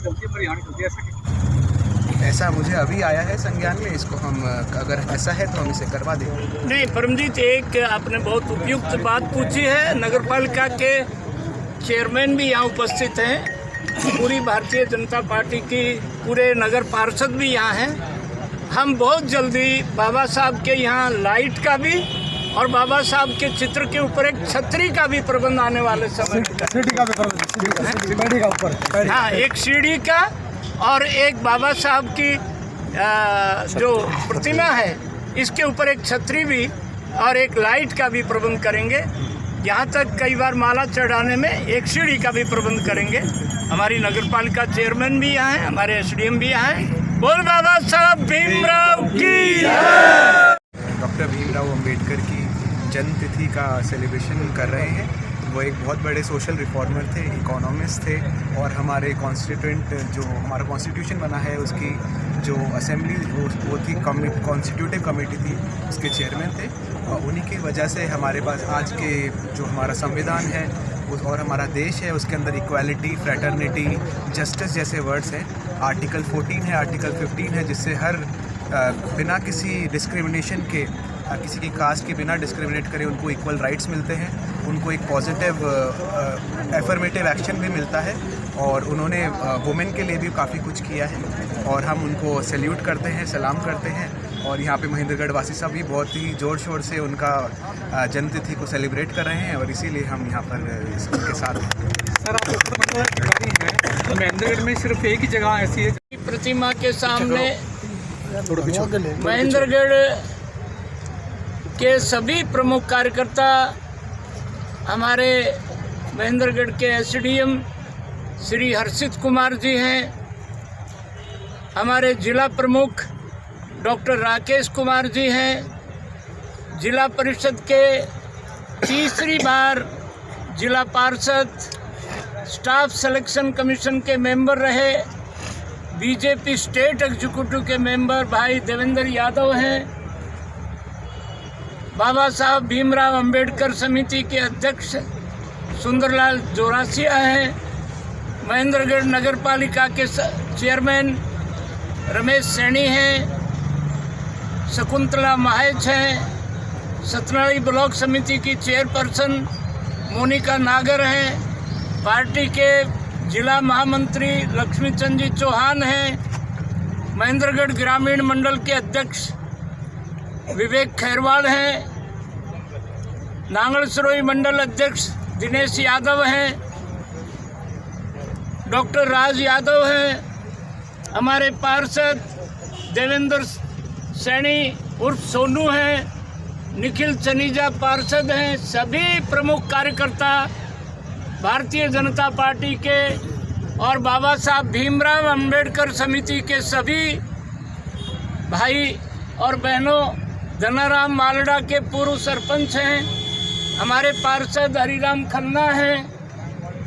गलती पर यहाँ गलती ऐसा मुझे अभी आया है संज्ञान में। इसको हम अगर ऐसा है तो हम इसे करवा देंगे। नहीं परमजीत, एक आपने बहुत उपयुक्त बात पूछी है। नगरपालिका के चेयरमैन भी यहाँ उपस्थित हैं, पूरी भारतीय जनता पार्टी की पूरे नगर पार्षद भी यहाँ हैं। हम बहुत जल्दी बाबा साहब के यहाँ लाइट का भी और बाबा साहब के चित्र के ऊपर एक छतरी का भी प्रबंध आने वाले समय हाँ, एक सीढ़ी का और एक बाबा साहब की जो प्रतिमा है इसके ऊपर एक छतरी भी और एक लाइट का भी प्रबंध करेंगे। यहाँ तक कई बार माला चढ़ाने में एक सीढ़ी का भी प्रबंध करेंगे। हमारी नगरपालिका चेयरमैन भी यहाँ हैं, हमारे एसडीएम भी यहाँ हैं। बोल बाबा साहब भीमराव की। डॉक्टर भीमराव अंबेडकर की जन्म तिथि का सेलिब्रेशन कर रहे हैं। वो एक बहुत बड़े सोशल रिफॉर्मर थे, इकोनॉमिस्ट थे और हमारे कॉन्स्टिट्यूएंट जो हमारा कॉन्स्टिट्यूशन बना है उसकी जो असेंबली वो थी कॉन्स्टिट्यूटिव कमेटी थी, उसके चेयरमैन थे। और उन्हीं की वजह से हमारे पास आज के जो हमारा संविधान है और हमारा देश है उसके अंदर इक्वालिटी, फ्रेटर्निटी, जस्टिस जैसे वर्ड्स हैं। आर्टिकल 14 है, आर्टिकल 15 है, जिससे हर बिना किसी डिस्क्रिमिनेशन के, किसी की कास्ट के बिना डिस्क्रिमिनेट करे उनको इक्वल राइट्स मिलते हैं, उनको एक पॉजिटिव एफर्मेटिव एक्शन भी मिलता है। और उन्होंने वुमेन के लिए भी काफ़ी कुछ किया है और हम उनको सैल्यूट करते हैं, सलाम करते हैं। और यहाँ पे महेंद्रगढ़ वासी सब भी बहुत ही ज़ोर शोर से उनका जन्मतिथि को सेलिब्रेट कर रहे हैं और इसीलिए हम यहाँ पर उनके साथ हैं। सर, आप महेंद्रगढ़ में सिर्फ एक ही जगह ऐसी है प्रतिमा के सामने महेंद्रगढ़ के सभी प्रमुख कार्यकर्ता, हमारे महेंद्रगढ़ के एसडीएम श्री हर्षित कुमार जी हैं, हमारे जिला प्रमुख डॉक्टर राकेश कुमार जी हैं, जिला परिषद के तीसरी बार जिला पार्षद, स्टाफ सिलेक्शन कमीशन के मेंबर रहे, बीजेपी स्टेट एग्जीक्यूटिव के मेंबर भाई देवेंद्र यादव हैं, बाबा साहब भीमराव अंबेडकर समिति के अध्यक्ष सुंदरलाल जोरासिया हैं, महेंद्रगढ़ नगर पालिका के चेयरमैन रमेश सैनी हैं, शकुंतला महाज हैं, सतनाड़ी ब्लॉक समिति की चेयरपर्सन मोनिका नागर हैं, पार्टी के जिला महामंत्री लक्ष्मीचंद जी चौहान हैं, महेंद्रगढ़ ग्रामीण मंडल के अध्यक्ष विवेक खैरवाल हैं, नांगल सरोई मंडल अध्यक्ष दिनेश यादव हैं, डॉक्टर राज यादव हैं, हमारे पार्षद देवेंद्र सैनी उर्फ सोनू हैं, निखिल चनीजा पार्षद हैं। सभी प्रमुख कार्यकर्ता भारतीय जनता पार्टी के और बाबा साहब भीमराव अंबेडकर समिति के सभी भाई और बहनों, धनाराम मालड़ा के पूर्व सरपंच हैं, हमारे पार्षद हरिराम खन्ना हैं,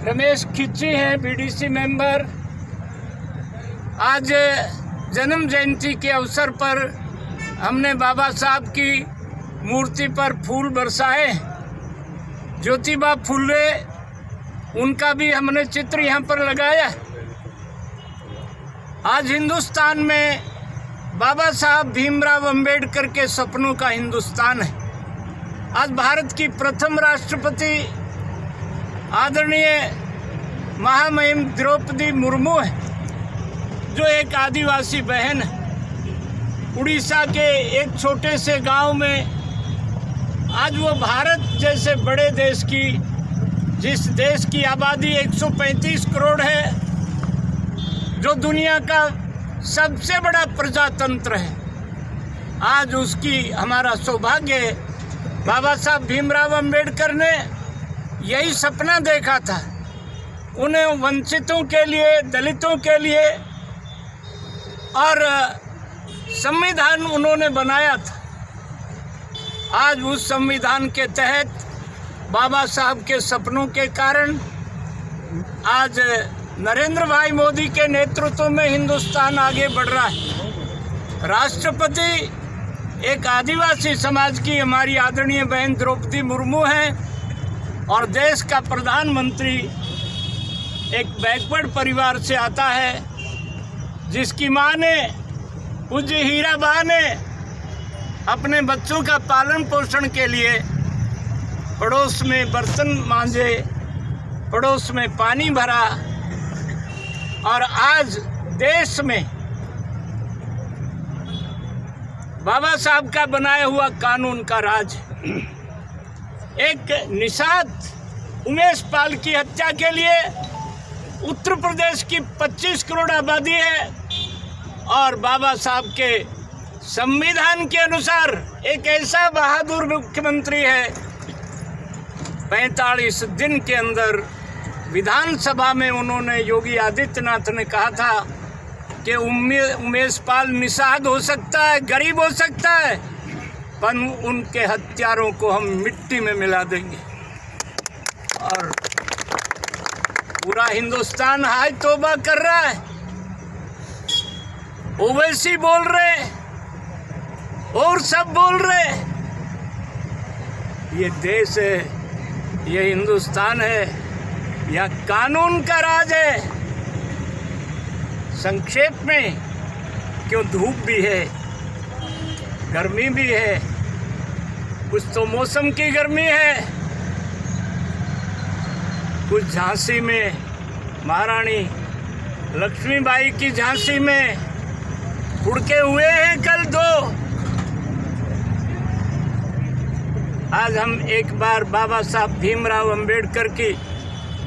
रमेश खिच्ची हैं बीडीसी मेंबर। आज जन्म जयंती के अवसर पर हमने बाबा साहब की मूर्ति पर फूल बरसाए। ज्योतिबा फुले उनका भी हमने चित्र यहाँ पर लगाया। आज हिंदुस्तान में बाबा साहब भीमराव अंबेडकर के सपनों का हिंदुस्तान है। आज भारत की प्रथम राष्ट्रपति आदरणीय महामहिम द्रौपदी मुर्मू है, जो एक आदिवासी बहन है। उड़ीसा के एक छोटे से गांव में आज वो भारत जैसे बड़े देश की, जिस देश की आबादी 135 करोड़ है, जो दुनिया का सबसे बड़ा प्रजातंत्र है, आज उसकी हमारा सौभाग्य है। बाबा साहब भीमराव अंबेडकर ने यही सपना देखा था, उन्हें वंचितों के लिए, दलितों के लिए और संविधान उन्होंने बनाया था। आज उस संविधान के तहत बाबा साहब के सपनों के कारण आज नरेंद्र भाई मोदी के नेतृत्व में हिंदुस्तान आगे बढ़ रहा है। राष्ट्रपति एक आदिवासी समाज की हमारी आदरणीय बहन द्रौपदी मुर्मू हैं और देश का प्रधानमंत्री एक बैकवर्ड परिवार से आता है, जिसकी माँ ने, पूज्य हीराबा ने, अपने बच्चों का पालन पोषण के लिए पड़ोस में बर्तन मांजे, पड़ोस में पानी भरा, और आज देश में बाबा साहब का बनाया हुआ कानून का राज है। एक निषाद उमेश पाल की हत्या के लिए उत्तर प्रदेश की 25 करोड़ आबादी है, और बाबा साहब के संविधान के अनुसार एक ऐसा बहादुर मुख्यमंत्री है, 45 दिन के अंदर विधानसभा में उन्होंने, योगी आदित्यनाथ ने कहा था कि उमेश पाल निषाद हो सकता है, गरीब हो सकता है, पर उनके हत्यारों को हम मिट्टी में मिला देंगे। और पूरा हिंदुस्तान हाय तौबा कर रहा है, ओवैसी बोल रहे और सब बोल रहे। ये देश है, ये हिंदुस्तान है, यह कानून का राज है। संक्षेप में, क्यों धूप भी है, गर्मी भी है, कुछ तो मौसम की गर्मी है, कुछ झांसी में महारानी लक्ष्मीबाई की झांसी में उड़के हुए हैं कल दो। आज हम एक बार बाबा साहब भीमराव अंबेडकर की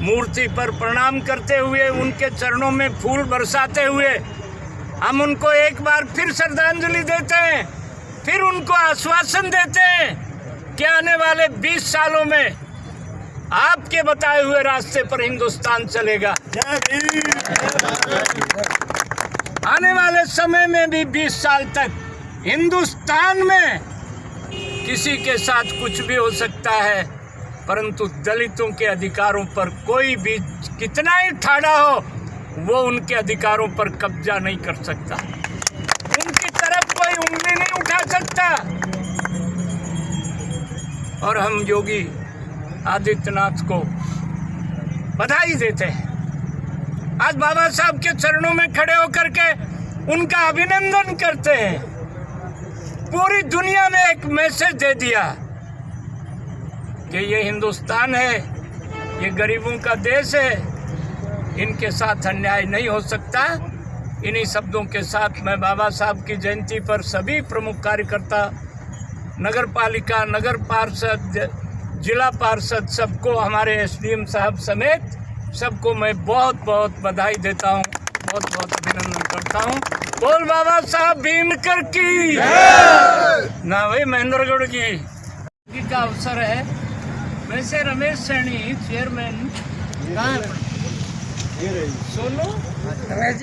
मूर्ति पर प्रणाम करते हुए, उनके चरणों में फूल बरसाते हुए, हम उनको एक बार फिर श्रद्धांजलि देते हैं, फिर उनको आश्वासन देते हैं कि आने वाले 20 सालों में आपके बताए हुए रास्ते पर हिंदुस्तान चलेगा। आने वाले समय में भी 20 साल तक हिंदुस्तान में किसी के साथ कुछ भी हो सकता है, परंतु दलितों के अधिकारों पर कोई भी कितना ही ठाड़ा हो, वो उनके अधिकारों पर कब्जा नहीं कर सकता, उनकी तरफ कोई उंगली नहीं उठा सकता। और हम योगी आदित्यनाथ को बधाई देते हैं। आज बाबा साहब के चरणों में खड़े होकर के उनका अभिनंदन करते हैं। पूरी दुनिया में एक मैसेज दे दिया कि ये हिंदुस्तान है, ये गरीबों का देश है, इनके साथ अन्याय नहीं हो सकता। इन्हीं शब्दों के साथ मैं बाबा साहब की जयंती पर सभी प्रमुख कार्यकर्ता, नगर पालिका, नगर पार्षद, जिला पार्षद, सबको, हमारे एसडीएम साहब समेत सबको मैं बहुत बहुत बधाई देता हूँ, बहुत बहुत अभिनंदन करता हूँ। बोल बाबा साहब भीमकर की ना भाई महेंद्रगढ़ की का अवसर है। वैसे रमेश सैनी चेयरमैन सोलो